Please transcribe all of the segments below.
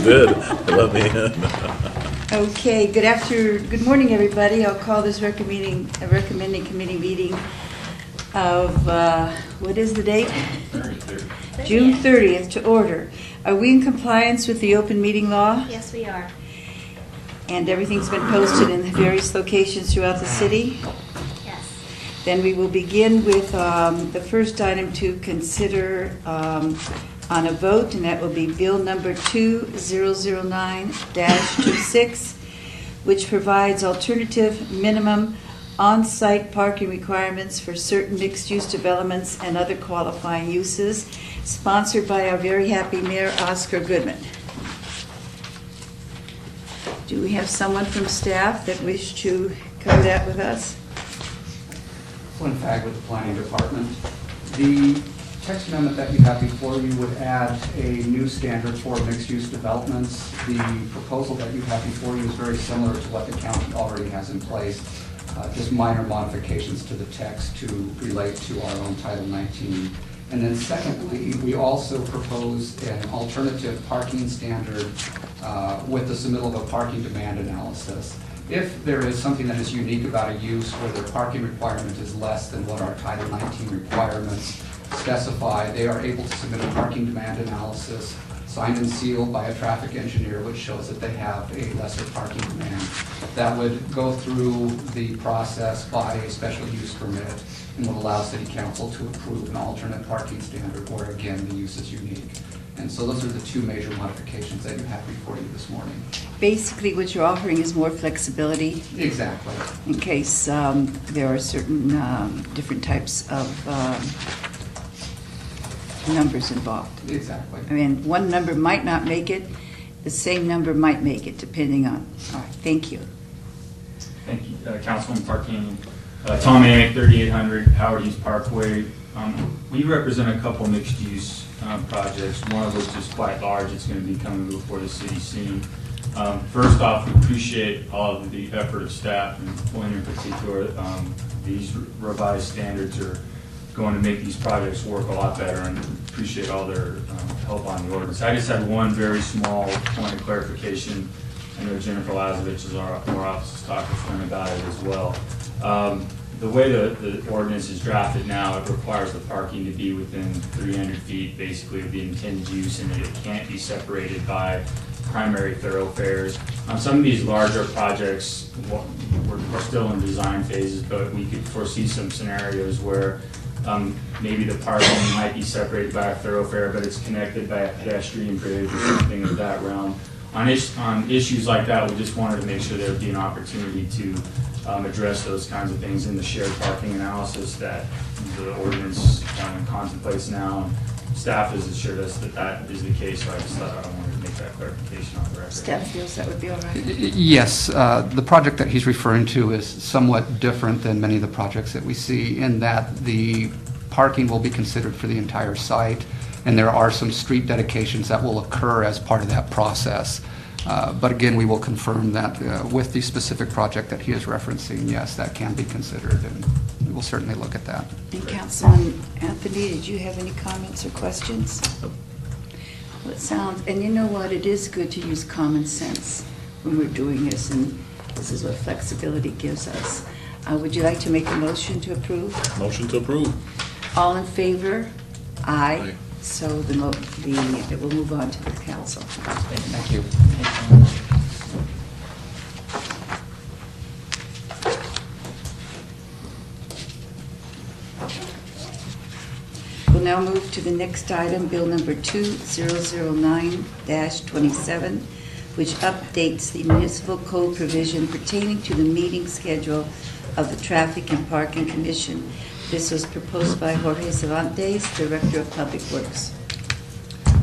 good. Let me in. Okay, good morning, everybody. I'll call this recommending committee meeting of, what is the date? June 30th to order. Are we in compliance with the open meeting law? Yes, we are. And everything's been posted in the various locations throughout the city? Yes. Then we will begin with the first item to consider on a vote, and that will be Bill number 2009-26, which provides alternative minimum on-site parking requirements for certain mixed-use developments and other qualifying uses, sponsored by our very happy Mayor Oscar Goodman. Do we have someone from staff that wish to cover that with us? Flynn Fagg with the Planning Department. The text amendment that you have before you would add a new standard for mixed-use developments. The proposal that you have before you is very similar to what the county already has in place, just minor modifications to the text to relate to our own Title 19. And then secondly, we also propose an alternative parking standard with the submittal of a parking demand analysis. If there is something that is unique about a use where the parking requirement is less than what our Title 19 requirements specify, they are able to submit a parking demand analysis signed and sealed by a traffic engineer, which shows that they have a lesser parking demand. That would go through the process by a special use permit and would allow City Council to approve an alternate parking standard where, again, the use is unique. And so those are the two major modifications that you have before you this morning. Basically, what you're offering is more flexibility. Exactly. In case there are certain different types of numbers involved. Exactly. I mean, one number might not make it, the same number might make it, depending on. All right, thank you. Thank you, Councilman Parking. Tom Amick, 3800 Howard East Parkway. We represent a couple mixed-use projects, one of which is quite large. It's going to be coming before the city soon. First off, we appreciate all of the effort of staff, and Flynn in particular. These revised standards are going to make these projects work a lot better, and appreciate all their help on the ordinance. I just had one very small point of clarification. I know Jennifer Lazovich is our office has talked to Flynn about it as well. The way the ordinance is drafted now, it requires the parking to be within 300 feet basically of the intended use, and that it can't be separated by primary thoroughfares. Some of these larger projects, we're still in design phases, but we could foresee some scenarios where maybe the parking might be separated by a thoroughfare, but it's connected by a pedestrian bridge or something of that realm. On issues like that, we just wanted to make sure there would be an opportunity to address those kinds of things in the shared parking analysis that the ordinance contemplates now. Staff has assured us that that is the case, so I just thought I wanted to make that clarification on the record. Staff feels that would be all right. Yes, the project that he's referring to is somewhat different than many of the projects that we see in that the parking will be considered for the entire site, and there are some street dedications that will occur as part of that process. But again, we will confirm that with the specific project that he is referencing, yes, that can be considered, and we will certainly look at that. And Councilman Anthony, did you have any comments or questions? Well, it sounds, and you know what, it is good to use common sense when we're doing this, and this is what flexibility gives us. Would you like to make a motion to approve? Motion to approve. All in favor? Aye. Aye. So it will move on to the council. Thank you. We'll now move to the next item, Bill number 2009-27, which updates the municipal code provision pertaining to the meeting schedule of the Traffic and Parking Commission. This was proposed by Jorge Cervantes, Director of Public Works.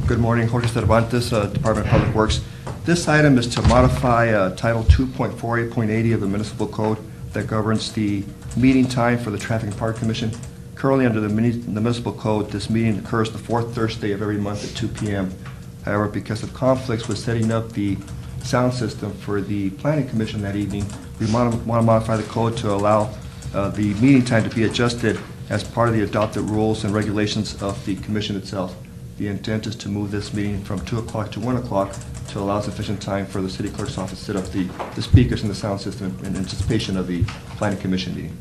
Good morning, Jorge Cervantes, Department of Public Works. This item is to modify Title 2.48.80 of the Municipal Code that governs the meeting time for the Traffic and Parking Commission. Currently, under the Municipal Code, this meeting occurs the fourth Thursday of every month at 2 p.m. However, because of conflicts with setting up the sound system for the Planning Commission that evening, we want to modify the code to allow the meeting time to be adjusted as part of the adopted rules and regulations of the Commission itself. The intent is to move this meeting from 2 o'clock to 1 o'clock to allow sufficient time for the city clerk's office to set up the speakers and the sound system in anticipation of the planning commission meeting.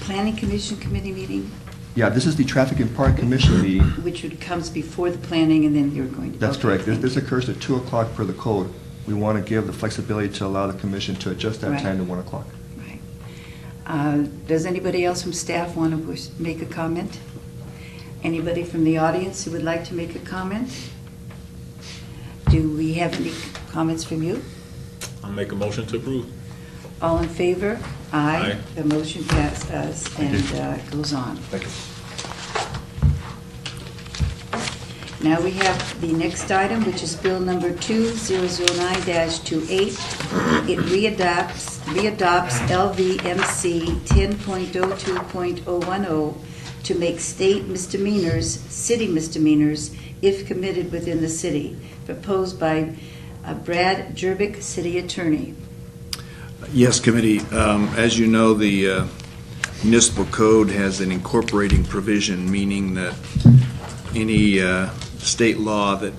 Planning Commission committee meeting, Yeah, this is the Traffic and Park Commission meeting. comes before the planning, and then you're going to... That's okay, correct. thank This you. occurs at 2 o'clock per the code. We want to give the flexibility to allow the commission to adjust that Right. time to 1 o'clock. Right. Does anybody else from staff want to make a comment? Anybody from the audience who would like to make a comment? Do we have any comments from you? I'll make a motion to approve. All in favor? Aye. The motion passes and goes on. Thank you. Now we have the next item, which is Bill number 2009-28. It readopts LVMC 10.02.010 to make state misdemeanors city misdemeanors if committed within the city, proposed by Brad Jerbick, City Attorney. Yes, Committee. As you know, the municipal code has an incorporating provision, meaning that any state law that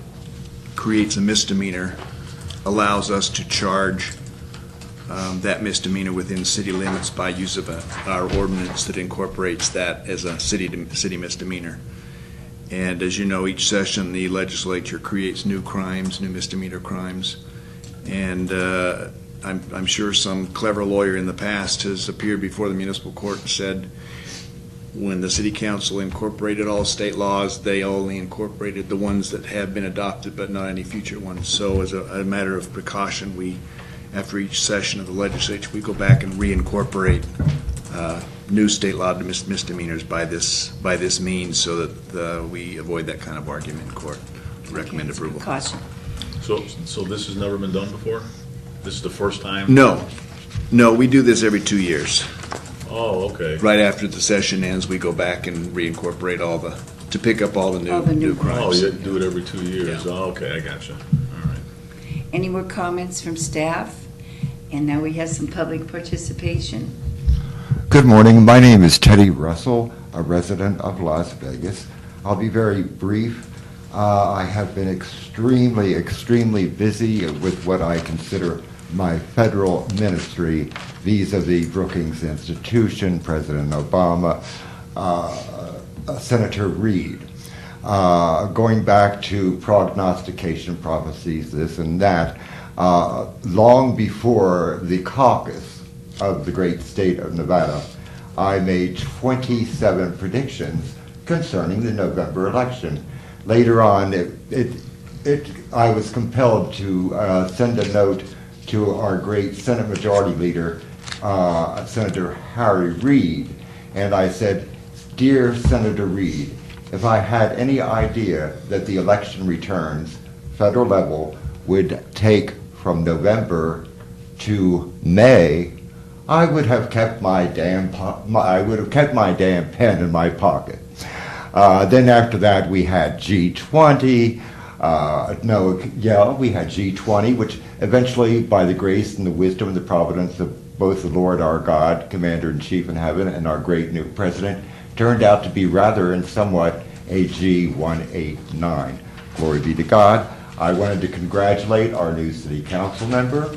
creates a misdemeanor allows us to charge that misdemeanor within city limits by use of our ordinance that incorporates that as a city misdemeanor. And as you know, each session the legislature creates new crimes, new misdemeanor crimes, and I'm sure some clever lawyer in the past has appeared before the municipal court and said, when the city council incorporated all state laws, they only incorporated the ones that have been adopted, but not any future ones. So as a matter of precaution, after each session of the legislature, we go back and reincorporate new state law misdemeanors by this means, so that we avoid that kind of argument in court. Recommend approval. Caution. So this has never been done before? This is the first time? No, we do this every 2 years. Oh, okay. Right after the session ends, we go back and reincorporate to pick up all the new Oh, crimes. you do it every 2 years? Yeah. Oh, okay, I gotcha. All right. Any more comments from staff? And now we have some public participation. Good morning. My name is Teddy Russell, a resident of Las Vegas. I'll be very brief. I have been extremely busy with what I consider my federal ministry vis-a-vis Brookings Institution, President Obama, Senator Reid. Going back to prognostication, prophecies, this and that, long before the caucus of the great state of Nevada, I made 27 predictions concerning the November election. Later on, I was compelled to send a note to our great Senate Majority Leader, Senator Harry Reid, and I said, "Dear Senator Reid, if I had any idea that the election returns, federal level, would take from November to May, I would have kept my damn pen in my pocket." Then after that, we had G20. We had G20, which eventually, by the grace and the wisdom and the providence of both the Lord our God, Commander-in-Chief in heaven, and our great new president, turned out to be rather and somewhat a G189. Glory be to God. I wanted to congratulate our new city council member.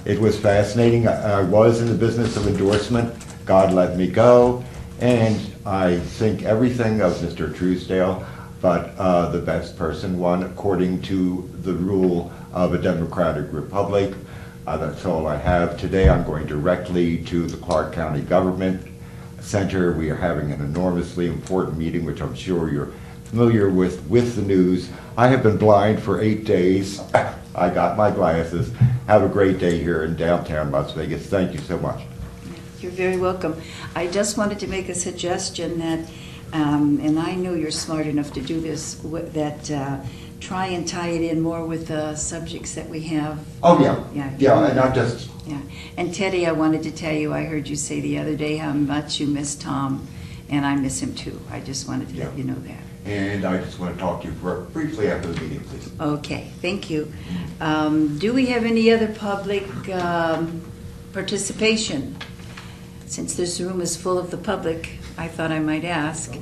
It was fascinating. I was in the business of endorsement. God let me go. And I think everything of Mr. Truesdale, but the best person won according to the rule of a democratic republic. That's all I have today. I'm going directly to the Clark County Government Center. We are having an enormously important meeting, which I'm sure you're familiar with the news. I have been blind for 8 days. I got my glasses. Have a great day here in downtown Las Vegas. Thank you so much. You're very welcome. I just wanted to make a suggestion that, and I know you're smart enough to do this, that try and tie it in more with the subjects that we have. Oh, yeah. Yeah, and not just... Yeah. And Teddy, I wanted to tell you, I heard you say the other day how much you miss Tom, and I miss him too. I just wanted to let you know that. And I just want to talk to you briefly after the meeting, please. Okay, thank you. Do we have any other public participation? since this room is full of the public, I thought I might ask.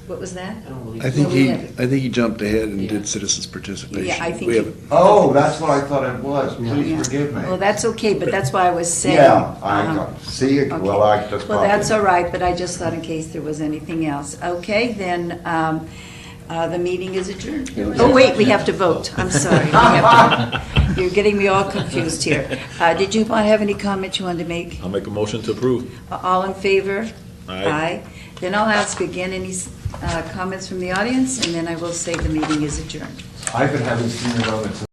What was that? I think No, we haven't. I think he jumped ahead and did citizens participation. Yeah, I think We he- haven't- Oh, that's what I thought it was. Please Yeah. forgive me. Well, that's okay, but that's why I was saying. Yeah, I um, got, see, okay. well, I just. Well, popped that's in. all right, but I just thought in case there was anything else. Okay, then, the meeting is adjourned. Oh, wait, we have to vote. I'm sorry. We have to- You're getting me all confused here. Did you want to have any comments you wanted to make? I'll make a motion to approve. All in favor? Aye. Then I'll ask again any comments from the audience, and then I will say the meeting is adjourned. I've been having senior moments